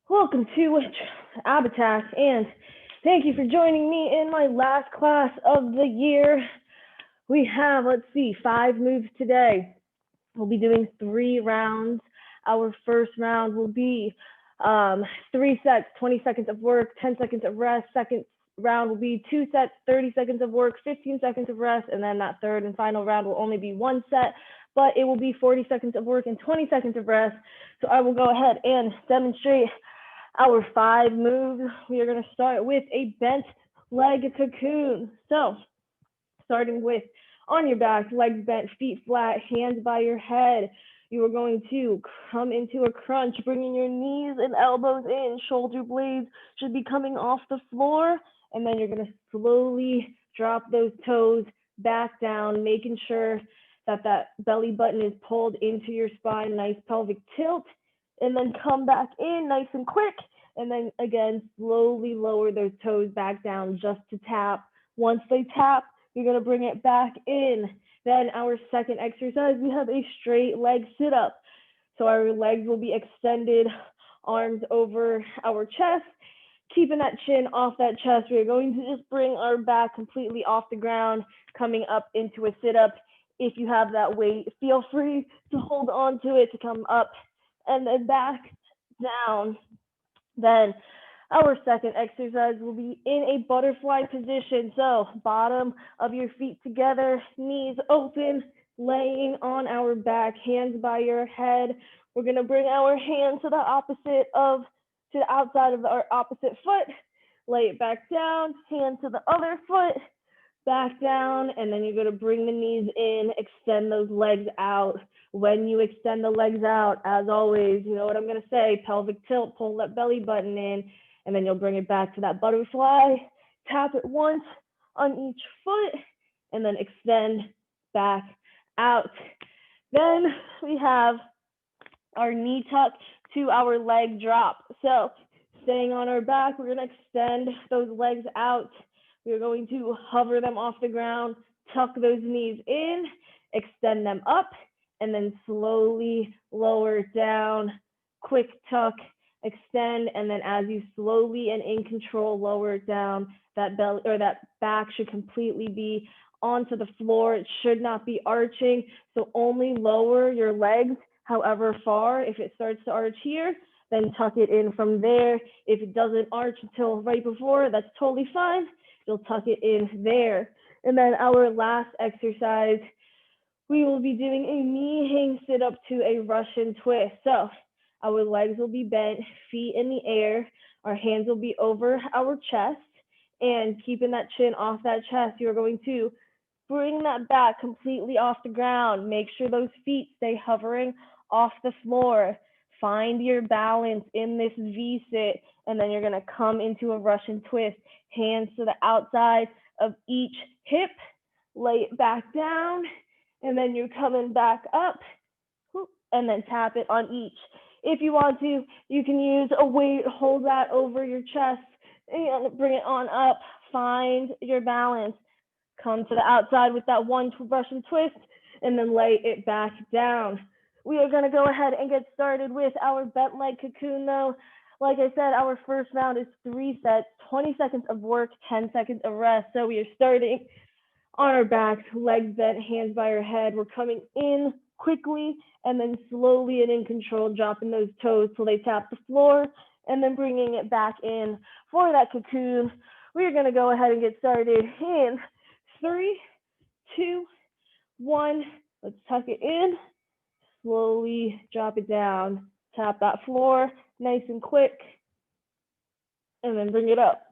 Welcome to Abatak, and thank you for joining me in my last class of the year. We have, let's see, 5 moves today. We'll be doing 3 rounds. Our first round will be 3 sets, 20 seconds of work, 10 seconds of rest. Second round will be 2 sets, 30 seconds of work, 15 seconds of rest, and then that third and final round will only be 1 set, but it will be 40 seconds of work and 20 seconds of rest. So I will go ahead and demonstrate our 5 moves. We are going to start with a bent leg cocoon. So starting with on your back, legs bent, feet flat, hands by your head. You are going to come into a crunch, bringing your knees and elbows in. Shoulder blades should be coming off the floor. And then you're going to slowly drop those toes back down, making sure that that belly button is pulled into your spine. Nice pelvic tilt. And then come back in nice and quick. And then again, slowly lower those toes back down just to tap. Once they tap, you're going to bring it back in. Then our second exercise, we have a straight leg sit-up. So our legs will be extended, arms over our chest, keeping that chin off that chest. We're going to just bring our back completely off the ground, coming up into a sit-up. If you have that weight, feel free to hold on to it to come up and then back down. Then our second exercise will be in a butterfly position. So bottom of your feet together, knees open, laying on our back, hands by your head. We're going to bring our hand to the outside of our opposite foot, lay it back down, hand to the other foot, back down, and then you're going to bring the knees in, extend those legs out. When you extend the legs out, as always, you know what I'm going to say, pelvic tilt, pull that belly button in, and then you'll bring it back to that butterfly, tap it once on each foot, and then extend back out. Then we have our knee tuck to our leg drop. So staying on our back, we're going to extend those legs out. We're going to hover them off the ground, tuck those knees in, extend them up, and then slowly lower down, quick tuck, extend, and then as you slowly and in control lower it down, that belly or that back should completely be onto the floor. It should not be arching, so only lower your legs however far. If it starts to arch here, then tuck it in from there. If it doesn't arch until right before, that's totally fine. You'll tuck it in there. And then our last exercise, we will be doing a knee hang sit up to a Russian twist. So our legs will be bent, feet in the air. Our hands will be over our chest, and keeping that chin off that chest, you're going to bring that back completely off the ground. Make sure those feet stay hovering off the floor. Find your balance in this V sit, and then you're going to come into a Russian twist. Hands to the outside of each hip, lay it back down, and then you're coming back up, and then tap it on each. If you want to, you can use a weight, hold that over your chest, and bring it on up. Find your balance. Come to the outside with that one Russian twist, and then lay it back down. We are going to go ahead and get started with our bent leg cocoon though. Like I said, our first round is 3 sets, 20 seconds of work, 10 seconds of rest. So we are starting on our backs, legs bent, hands by our head. We're coming in quickly and then slowly and in control, dropping those toes till they tap the floor, and then bringing it back in for that cocoon. We are going to go ahead and get started in 3, 2, 1. Let's tuck it in. Slowly drop it down. Tap that floor nice and quick. And then bring it up.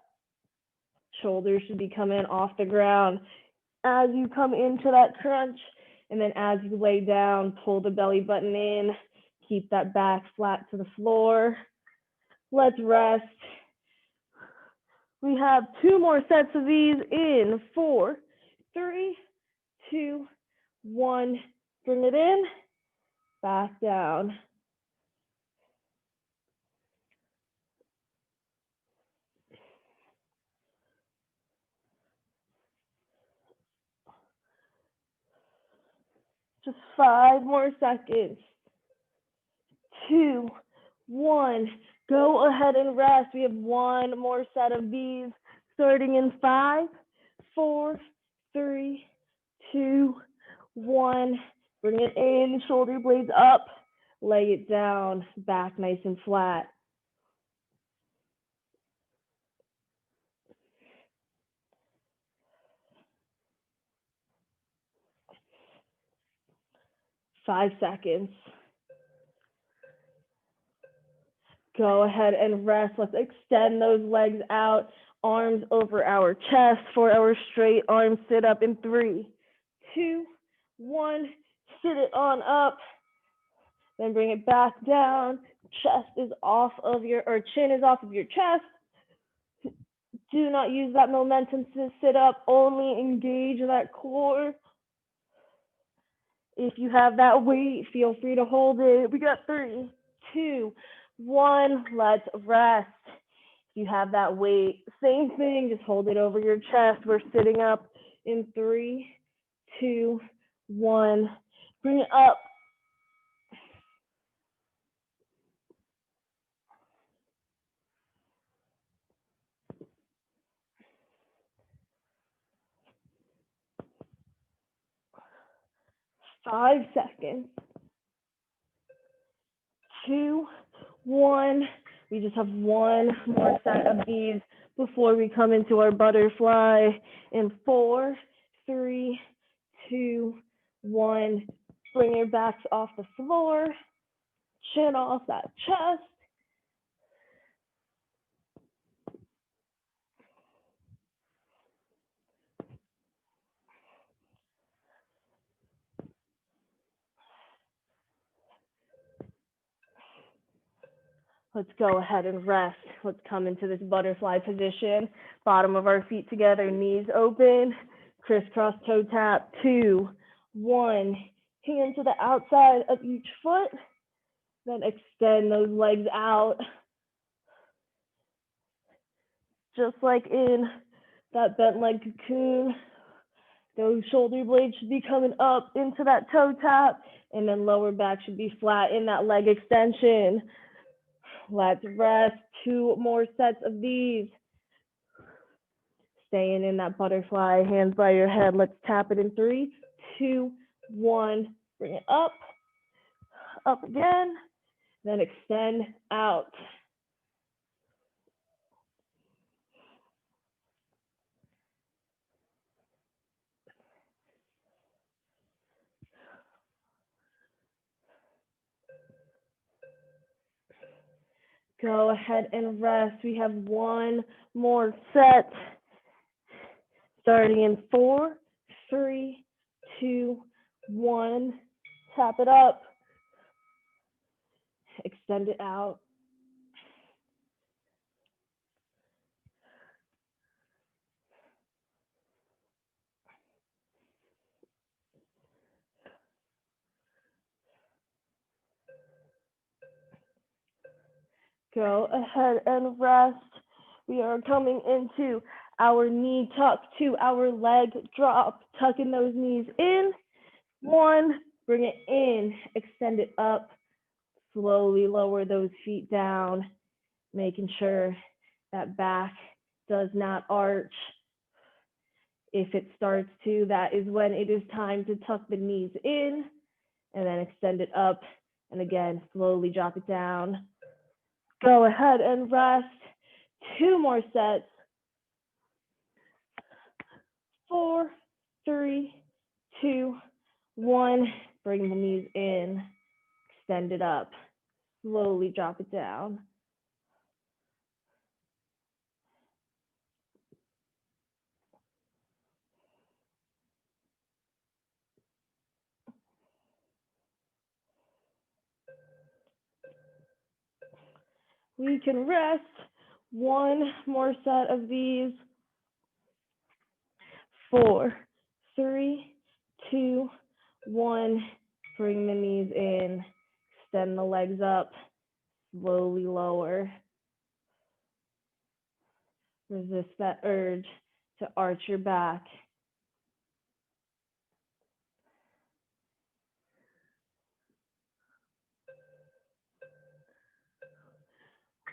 Shoulders should be coming off the ground. As you come into that crunch, and then as you lay down, pull the belly button in. Keep that back flat to the floor. Let's rest. We have 2 more sets of these in 4, 3, 2, 1. Bring it in. Back down. Just 5 more seconds. 2, 1. Go ahead and rest. We have one more set of these, starting in 5, 4, 3, 2, 1. Bring it in, shoulder blades up, lay it down, back nice and flat. Five seconds. Go ahead and rest. Let's extend those legs out, arms over our chest for our straight arm sit up in 3, 2, 1. Sit it on up. Then bring it back down. Chest is off of your, or chin is off of your chest. Do not use that momentum to sit up. Only engage that core. If you have that weight, feel free to hold it. We got 3, 2, 1. Let's rest. If you have that weight, same thing, just hold it over your chest. We're sitting up in 3, 2, 1. Bring it up. Five seconds. 2, 1. We just have one more set of these before we come into our butterfly in 4, 3, 2, 1. Bring your backs off the floor, chin off that chest. Let's go ahead and rest. Let's come into this butterfly position. Bottom of our feet together, knees open, crisscross toe tap. 2, 1. Hand to the outside of each foot. Then extend those legs out. Just like in that bent leg cocoon, those shoulder blades should be coming up into that toe tap, and then lower back should be flat in that leg extension. Let's rest. 2 more sets of these. Staying in that butterfly, hands by your head. Let's tap it in 3, 2, 1. Bring it up, up again, then extend out. Go ahead and rest. We have one more set. Starting in 4, 3, 2, 1. Tap it up. Extend it out. Go ahead and rest. We are coming into our knee tuck to our leg drop. Tucking those knees in. 1, bring it in, extend it up. Slowly lower those feet down, making sure that back does not arch. If it starts to, that is when it is time to tuck the knees in and then extend it up. And again, slowly drop it down. Go ahead and rest. 2 more sets. 4, 3, 2, 1. Bring the knees in, extend it up. Slowly drop it down. We can rest. 1 more set of these. 4, 3, 2, 1. Bring the knees in. Extend the legs up. Slowly lower. Resist that urge to arch your back.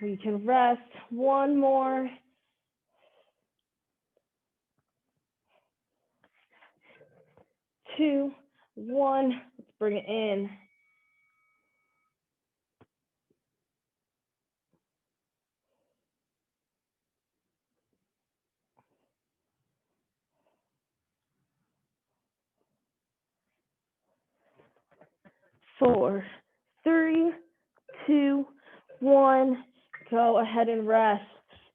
We can rest. One more. 2, 1. Let's bring it in. 4, 3, 2, 1. Go ahead and rest.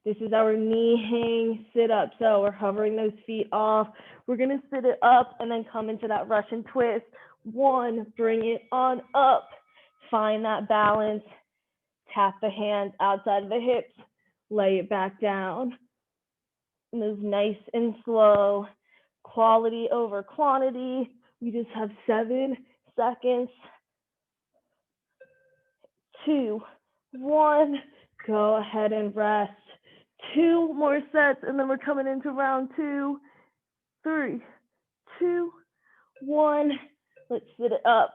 This is our knee hang sit up. So we're hovering those feet off. We're going to sit it up and then come into that Russian twist. 1, bring it on up. Find that balance. Tap the hands outside of the hips. Lay it back down. Move nice and slow. Quality over quantity. We just have 7 seconds. 2, 1. Go ahead and rest. 2 more sets, and then we're coming into round 2. 3, 2, 1. Let's sit it up.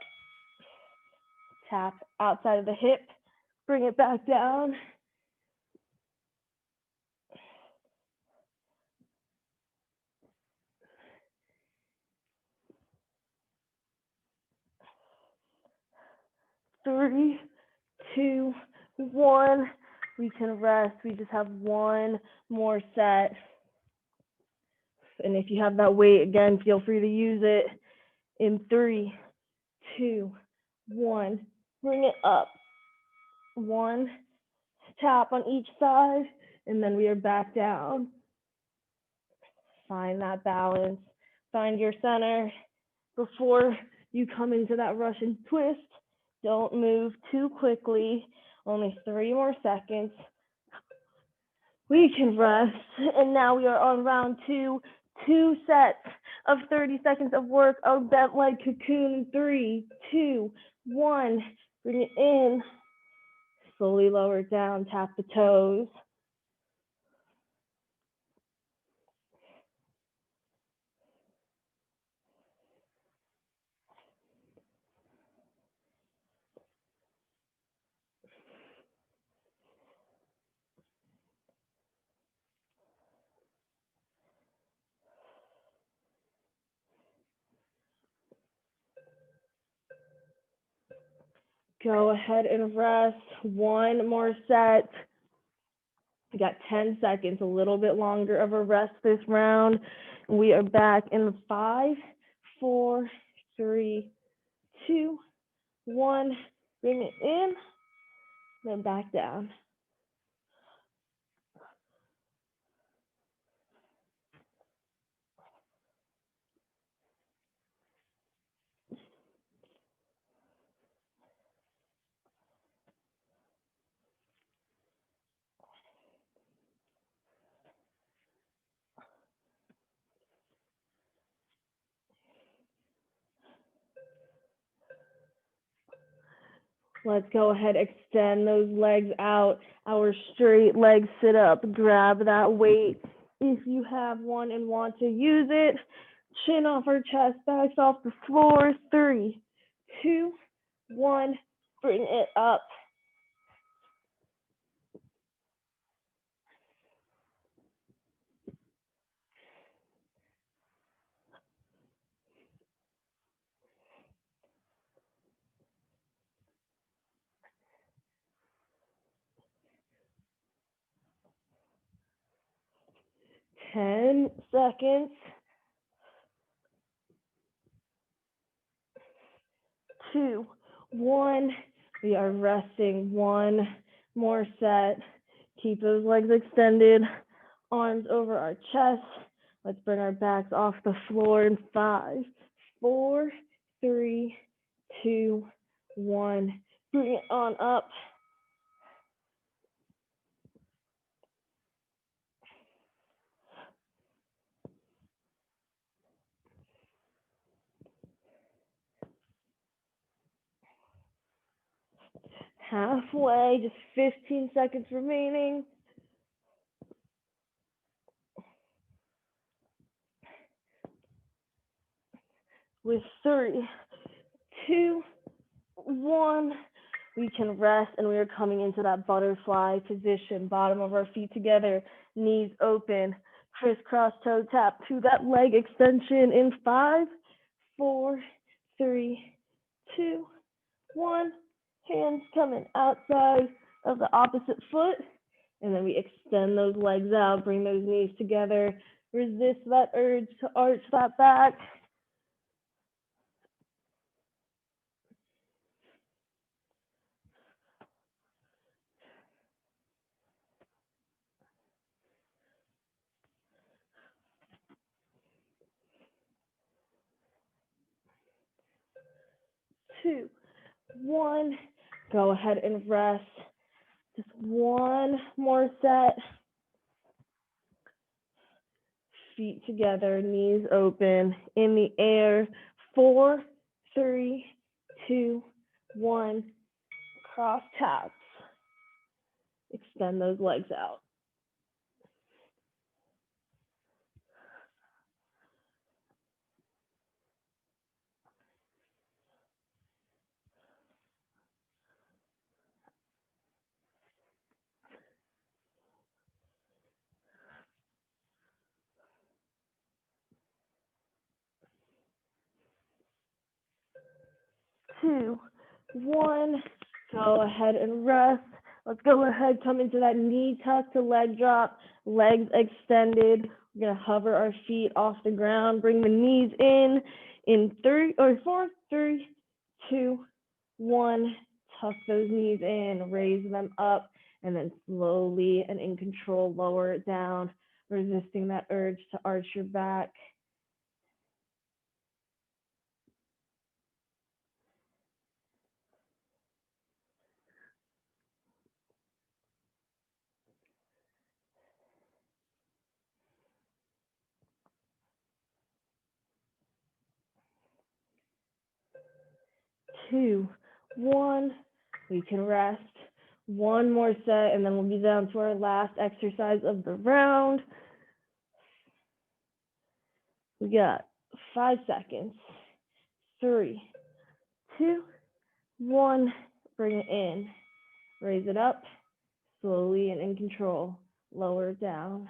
Tap outside of the hip. Bring it back down. Three, 2, 1. We can rest. We just have 1 more set. And if you have that weight, again, feel free to use it. In 3, 2, 1. Bring it up. 1. Tap on each side. And then we are back down. Find that balance. Find your center. Before you come into that Russian twist, don't move too quickly. Only 3 more seconds. We can rest. And now we are on round 2. 2 sets of 30 seconds of work of bent leg cocoon. 3, 2, 1. Bring it in. Slowly lower it down. Tap the toes. Go ahead and rest. 1 more set. We got 10 seconds, a little bit longer of a rest this round. We are back in 5, 4, 3, 2, 1. Bring it in, then back down. Let's go ahead, extend those legs out. Our straight leg sit up. Grab that weight if you have one and want to use it. Chin off our chest, backs off the floor. 3, 2, 1. Bring it up. Ten seconds. 2, 1. We are resting. 1 more set. Keep those legs extended, arms over our chest. Let's bring our backs off the floor in 5, 4, 3, 2, 1. Bring it on up. Halfway, just 15 seconds remaining. With 3, 2, 1. We can rest, and we are coming into that butterfly position. Bottom of our feet together, knees open, crisscross toe tap to that leg extension in 5, 4, 3, 2, 1. Hands coming outside of the opposite foot, and then we extend those legs out, bring those knees together, resist that urge to arch that back. Two, one. Go ahead and rest. Just one more set. Feet together, knees open, in the air. 4, 3, 2, 1. Cross taps. Extend those legs out. 2, 1. Go ahead and rest. Let's go ahead, come into that knee tuck to leg drop, legs extended. We're gonna hover our feet off the ground, bring the knees in 3 or 4, 3, 2, 1. Tuck those knees in, raise them up, and then slowly and in control lower it down, resisting that urge to arch your back. 2, 1. We can rest. One more set, and then we'll be down to our last exercise of the round. We got 5 seconds. 3, 2, 1. Bring it in. Raise it up. Slowly and in control. Lower it down.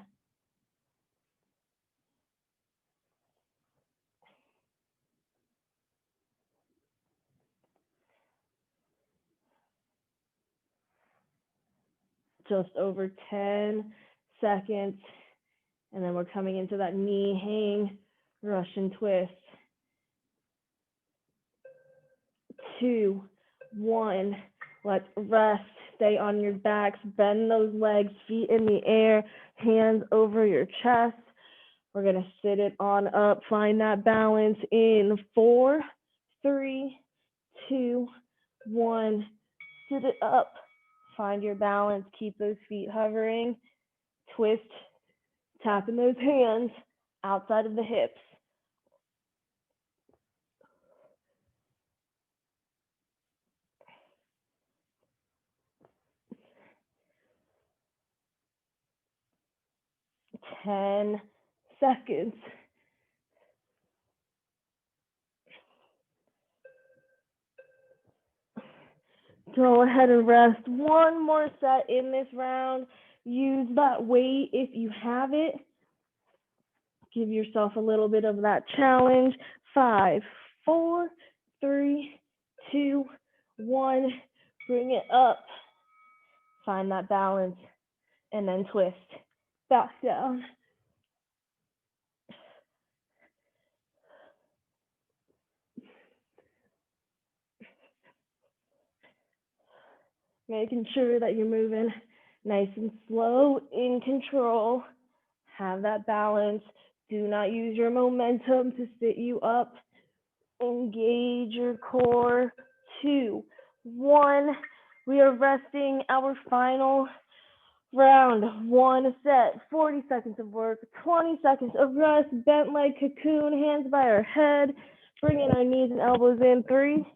Just over 10 seconds. And then we're coming into that knee hang, Russian twist. 2, 1. Let's rest. Stay on your backs. Bend those legs, feet in the air, hands over your chest. We're going to sit it on up. Find that balance in 4, 3, 2, 1. Sit it up. Find your balance. Keep those feet hovering. Twist. Tapping those hands outside of the hips. 10 seconds. Go ahead and rest. One more set in this round. Use that weight if you have it. Give yourself a little bit of that challenge. 5, 4, 3, 2, 1. Bring it up. Find that balance. And then twist. Back down. Making sure that you're moving nice and slow, in control. Have that balance. Do not use your momentum to sit you up. Engage your core. 2, 1. We are resting our final round. 1 set. 40 seconds of work. 20 seconds of rest. Bent leg cocoon. Hands by our head. Bringing our knees and elbows in. 3,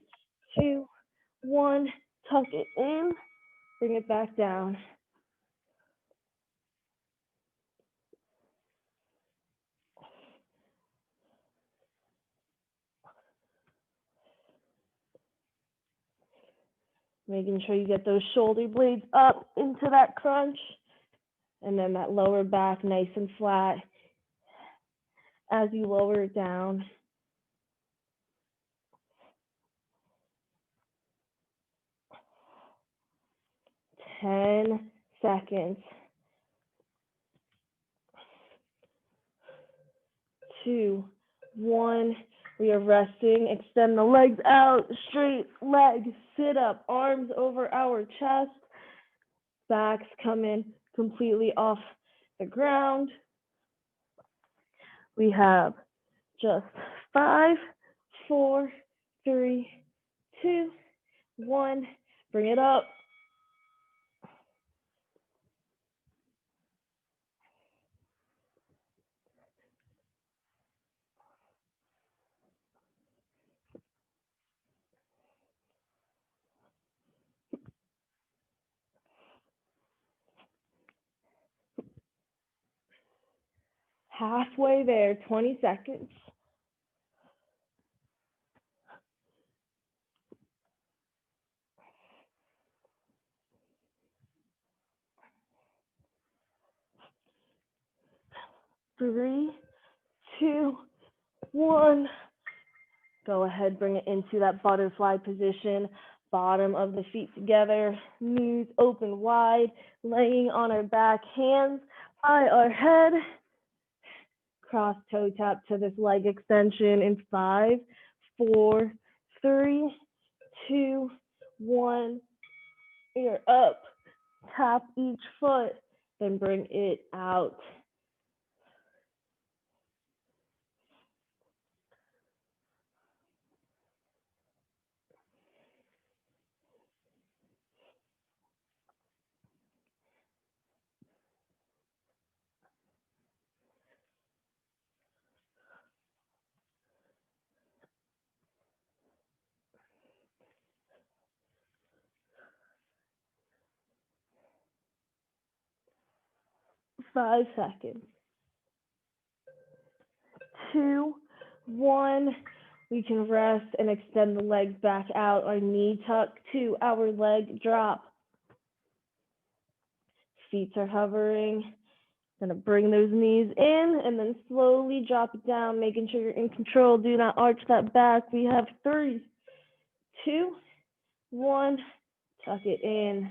2, 1. Tuck it in. Bring it back down. Making sure you get those shoulder blades up into that crunch, and then that lower back nice and flat as you lower it down. 10 seconds. 2, 1. We are resting. Extend the legs out, straight legs, sit up, arms over our chest. Backs coming completely off the ground. We have just 5, 4, 3, 2, 1. Bring it up. Halfway there, 20 seconds. 3, 2, 1. Go ahead, bring it into that butterfly position. Bottom of the feet together, knees open wide, laying on our back, hands by our head. Cross toe tap to this leg extension in 5, 4, 3, 2, 1. You're up. Tap each foot, then bring it out. Five seconds. 2, 1. We can rest and extend the legs back out. Our knee tuck to our leg drop. Feet are hovering. Gonna bring those knees in and then slowly drop it down, making sure you're in control. Do not arch that back. We have 3, 2, 1. Tuck it in,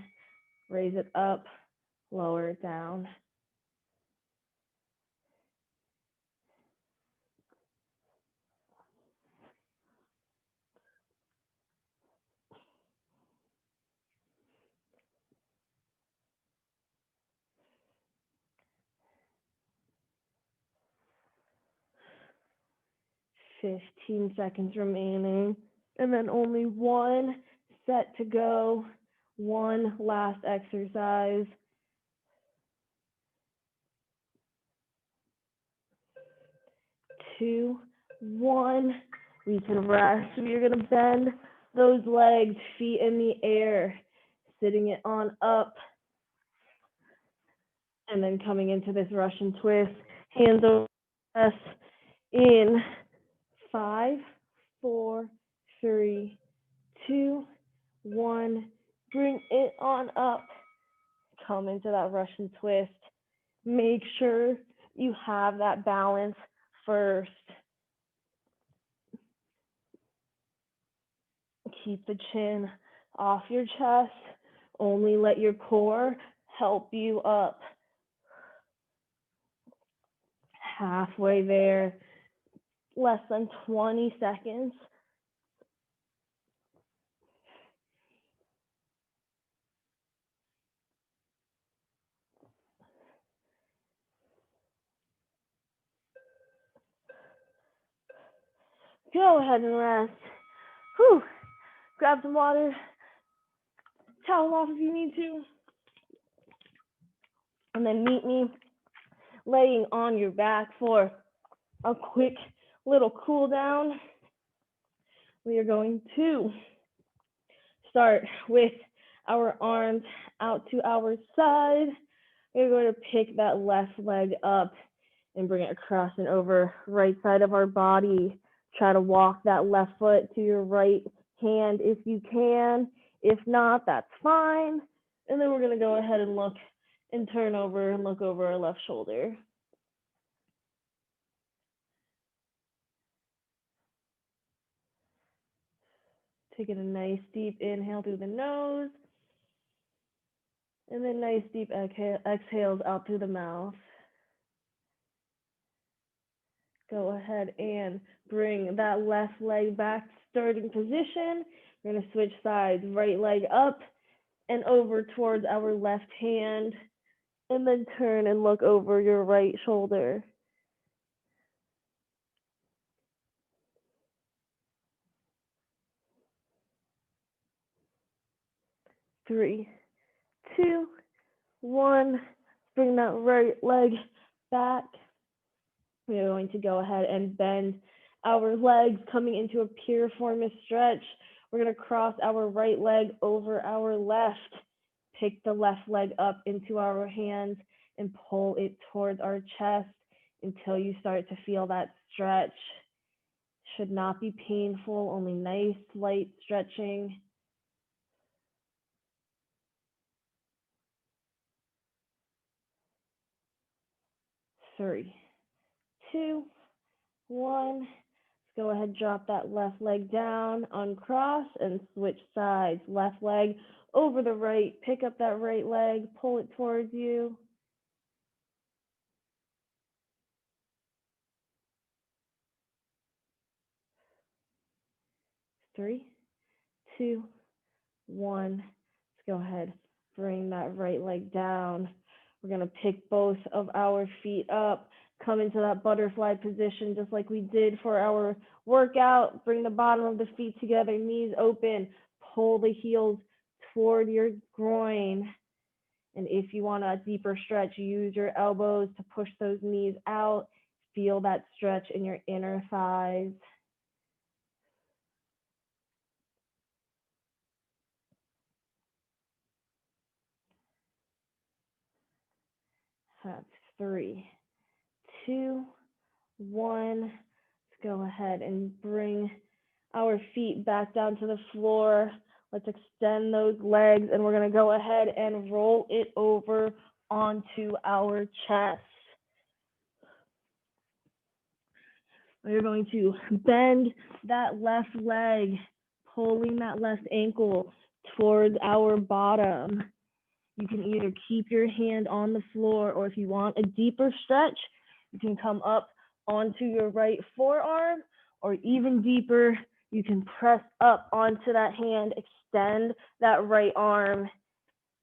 raise it up, lower it down. Fifteen seconds remaining, and then only one set to go. One last exercise. 2, 1. We can rest. We are going to bend those legs, feet in the air, sitting it on up, and then coming into this Russian twist. Hands over chest in 5, 4, 3, 2, 1. Bring it on up. Come into that Russian twist. Make sure you have that balance first. Keep the chin off your chest. Only let your core help you up. Halfway there. Less than 20 seconds. Go ahead and rest. Whew. Grab some water. Towel off if you need to. And then meet me laying on your back for a quick little cool down. We are going to start with our arms out to our side. We're going to pick that left leg up and bring it across and over right side of our body. Try to walk that left foot to your right hand if you can. If not, that's fine. And then we're going to go ahead and look and turn over and look over our left shoulder. Taking a nice deep inhale through the nose, and then nice deep exhales out through the mouth. Go ahead and bring that left leg back to starting position. We're going to switch sides, right leg up and over towards our left hand, and then turn and look over your right shoulder. 3, 2, 1. Bring that right leg back. We're going to go ahead and bend our legs, coming into a piriformis stretch. We're going to cross our right leg over our left. Pick the left leg up into our hands and pull it towards our chest until you start to feel that stretch. Should not be painful, only nice, light stretching. 3, 2, 1. Let's go ahead, drop that left leg down, uncross, and switch sides. Left leg over the right. Pick up that right leg, pull it towards you. 3, 2, 1. Let's go ahead, bring that right leg down. We're going to pick both of our feet up, come into that butterfly position just like we did for our workout. Bring the bottom of the feet together, knees open, pull the heels toward your groin. And if you want a deeper stretch, use your elbows to push those knees out. Feel that stretch in your inner thighs. That's 3, 2, 1. Let's go ahead and bring our feet back down to the floor. Let's extend those legs, and we're going to go ahead and roll it over onto our chest. We're going to bend that left leg, pulling that left ankle towards our bottom. You can either keep your hand on the floor, or if you want a deeper stretch, you can come up onto your right forearm, or even deeper, you can press up onto that hand, extend that right arm,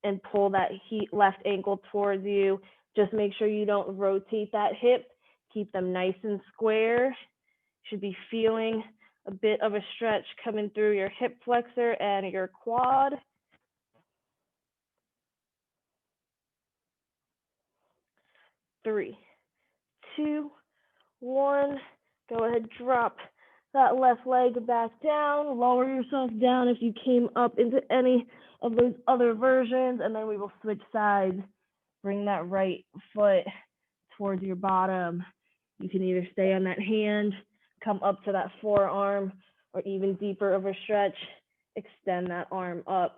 and pull that left ankle towards you. Just make sure you don't rotate that hip. Keep them nice and square. Should be feeling a bit of a stretch coming through your hip flexor and your quad. 3, 2, 1. Go ahead, drop that left leg back down. Lower yourself down if you came up into any of those other versions, and then we will switch sides. Bring that right foot towards your bottom. You can either stay on that hand, come up to that forearm, or even deeper of a stretch, extend that arm up.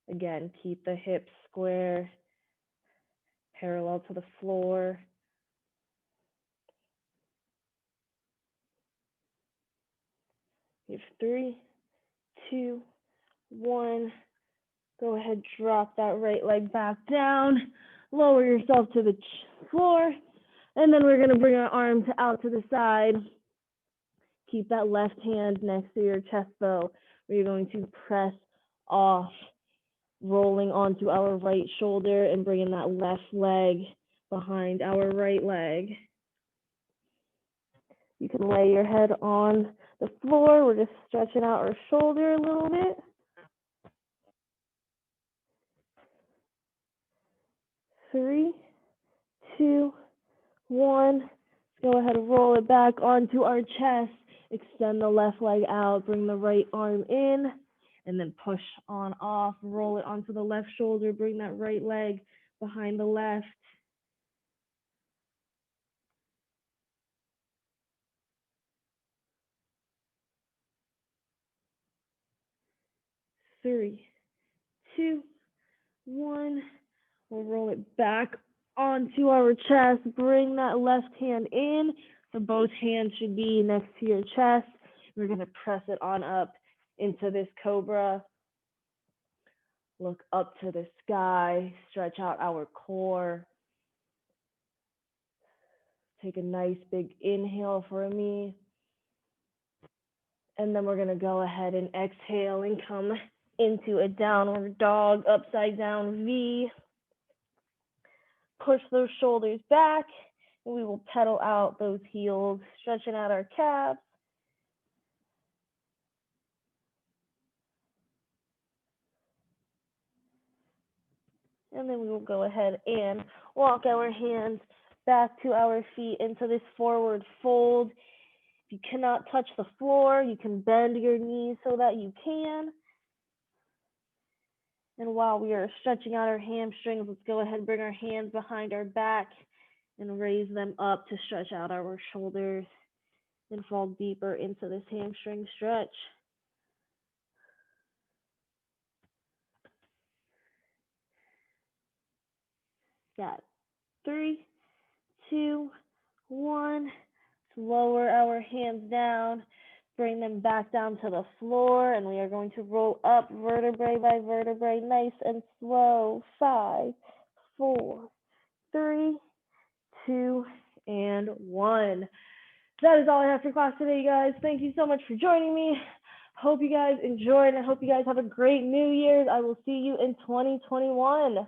Again, keep the hips square, parallel to the floor. You have 3, 2, 1. Go ahead, drop that right leg back down, lower yourself to the floor, and then we're going to bring our arms out to the side. Keep that left hand next to your chest bow. We're going to press off, rolling onto our right shoulder and bringing that left leg behind our right leg. You can lay your head on the floor. We're just stretching out our shoulder a little bit. 3, 2, 1. Go ahead and roll it back onto our chest. Extend the left leg out. Bring the right arm in. And then push on off. Roll it onto the left shoulder. Bring that right leg behind the left. 3, 2, 1. We'll roll it back onto our chest. Bring that left hand in. So both hands should be next to your chest. We're going to press it on up into this cobra. Look up to the sky. Stretch out our core. Take a nice big inhale for me. And then we're going to go ahead and exhale and come into a downward dog, upside down V. Push those shoulders back, and we will pedal out those heels, stretching out our calves. And then we will go ahead and walk our hands back to our feet into this forward fold. If you cannot touch the floor, you can bend your knees so that you can. And while we are stretching out our hamstrings, let's go ahead and bring our hands behind our back and raise them up to stretch out our shoulders and fall deeper into this hamstring stretch. Got 3, 2, 1. Lower our hands down, bring them back down to the floor, and we are going to roll up vertebrae by vertebrae, nice and slow. 5, 4, 3, 2, and 1. That is all I have for class today, guys. Thank you so much for joining me. Hope you guys enjoyed, and I hope you guys have a great New Year's. I will see you in 2021.